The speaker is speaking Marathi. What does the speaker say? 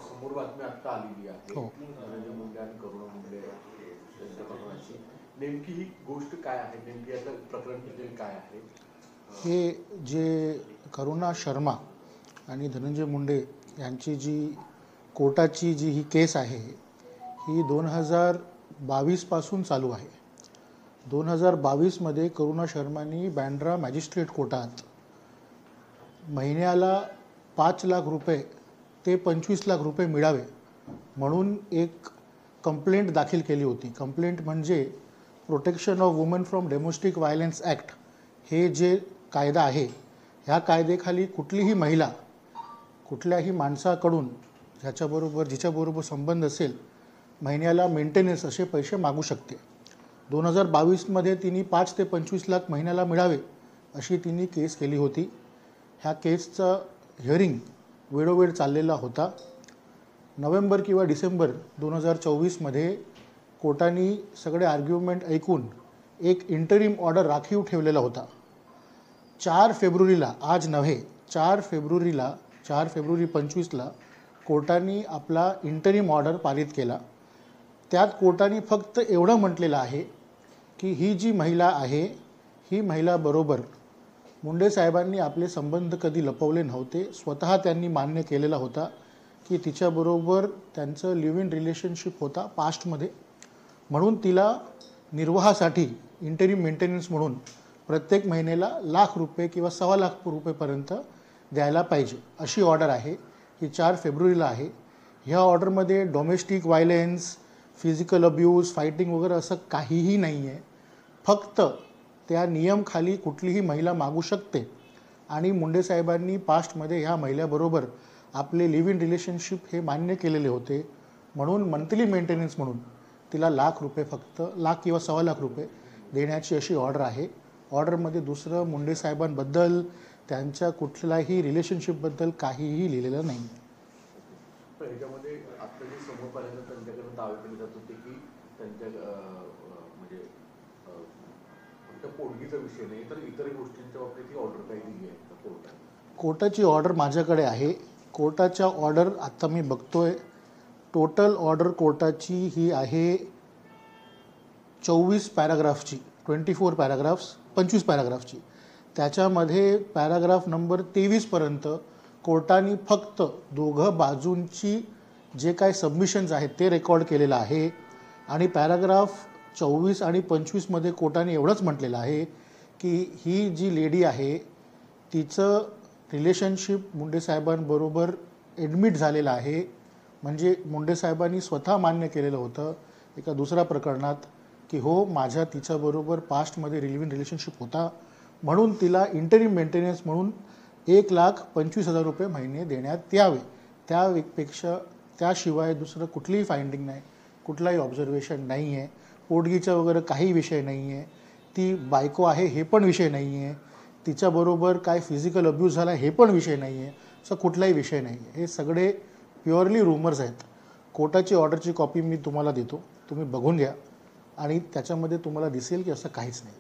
समोर बातमी आता आलेली आहे हो. धनंजय मुंडे आणि करुणा मुंडे यांच्या प्रकरणाची नेमकी ही गोष्ट काय आहे, नेमकी याचं प्रकरण डिटेल काय आहे? हे जे करुणा शर्मा आणि धनंजय मुंडे यांची जी कोर्टाची जी ही केस आहे ही 2022 पासून चालू आहे. 2022 मध्ये करुणा शर्मानी बँड्रा मॅजिस्ट्रेट कोर्टात महिन्याला 5 लाख रुपये ते 25 लाख रुपये मिळावे म्हणून एक कंप्लेंट दाखल केली होती. कंप्लेंट म्हणजे protection of woman from domestic violence act हे जे कायदा आहे ह्या कायद्याखाली कुठलीही महिला कुठल्याही माणसाकडून ह्याच्याबरोबर जिच्याबरोबर संबंध असेल महिन्याला मेंटेनन्स असे पैसे मागू शकते. 2022 तिने 5 ते 25 लाख महिन्याला मिळावे अशी तिने केस केली होती. ह्या केसचा हिअरिंग वेळोवेळ चाललेला होता. नोव्हेंबर किंवा डिसेंबर 2024 कोर्टाने सगळे आर्ग्युमेंट ऐकून एक इंटरिम ऑर्डर राखीव ठेवलेला होता. 4 फेब्रुवारीला, आज नव्हे, 4 फेब्रुवारी 25 कोर्टाने आपला इंटरिम ऑर्डर पारित केला. त्यात कोर्टाने फक्त एवढं म्हटलेलं आहे की ही जी महिला आहे ही महिलाबरोबर मुंडे साहेबांनी आपले संबंध कधी लपवले नव्हते. स्वतः त्यांनी मान्य केलेला होता की तिच्याबरोबर त्यांचं लिव्ह इन रिलेशनशिप होता पास्टमध्ये, म्हणून तिला निर्वाहासाठी इंटरिम मेंटेनन्स म्हणून प्रत्येक महिन्याला लाख रुपये किंवा 1.25 लाख रुपयेपर्यंत द्यायला पाहिजे अशी ऑर्डर आहे. ही 4 फेब्रुवारीला आहे. ह्या ऑर्डरमध्ये domestic violence, physical abuse, fighting वगैरे असं काहीही नाही आहे. फक्त त्या नियमखाली कुठलीही महिला मागू शकते आणि मुंडे साहेबांनी पास्टमध्ये ह्या महिलेबरोबर आपले लिव्ह इन रिलेशनशिप हे मान्य केलेले होते, म्हणून मंथली मेंटेनन्स म्हणून तिला लाख रुपये, फक्त लाख किंवा 1.25 लाख रुपये देण्याची अशी ऑर्डर आहे. ऑर्डरमध्ये दुसरं मुंडे साहेबांबद्दल त्यांच्या कुठल्याही रिलेशनशिपबद्दल काहीही लिहिलेलं नाही. पण ह्याच्यामध्ये आता जे समोर पाहिलं त्यांच्याकडे दावे केले जात होते की त्यांच्या म्हणजे फक्त पोटगीचा विषय नाही तर इतर गोष्टींच्या बाबतीत ही ऑर्डर काही दिली आहे कोर्टाने? कोर्टाची ऑर्डर माझ्याकडे आहे. कोर्टाच्या ऑर्डर आता मी बघतोय. टोटल ऑर्डर कोर्टाची ही आहे 24 पॅराग्राफची, 24 पॅराग्राफ्स, 25 पॅराग्राफची. त्याच्यामध्ये पॅराग्राफ नंबर 23पर्यंत कोर्टाने फक्त दोघं बाजूंची जे काय सबमिशन्स आहेत ते रेकॉर्ड केलेलं आहे. आणि पॅराग्राफ 24 आणि 25 कोर्टाने एवढंच म्हटलेलं आहे की ही जी लेडी आहे तिचं रिलेशनशिप मुंडे साहेबांबरोबर ॲडमिट झालेलं आहे. म्हणजे मुंडे साहेबांनी स्वतः मान्य केलेलं होतं एका दुसऱ्या प्रकरणात की हो, माझ्या तिच्याबरोबर पास्टमध्ये लिव्ह इन रिलेशनशिप होता, म्हणून तिला इंटरिम मेंटेनन्स म्हणून 1,25,000 रुपये महिने देण्यात यावे. त्यापेक्षा त्याशिवाय दुसरं कुठलीही फाइंडिंग नाही, कुठलाही ऑब्झर्वेशन नाही आहे. पोटगीचा वगैरे काही विषय नाही आहे. ती बायको आहे हे पण विषय नाही आहे. तिच्याबरोबर काय फिजिकल अब्यूज झाला हे पण विषय नाही आहे. असं कुठलाही विषय नाही आहे. हे सगळे प्युअरली रूमर्स आहेत. कोर्टाची ऑर्डरची कॉपी मी तुम्हाला देतो, तुम्ही बघून घ्या आणि त्याच्यामध्ये तुम्हाला दिसेल की असं काहीच नाही.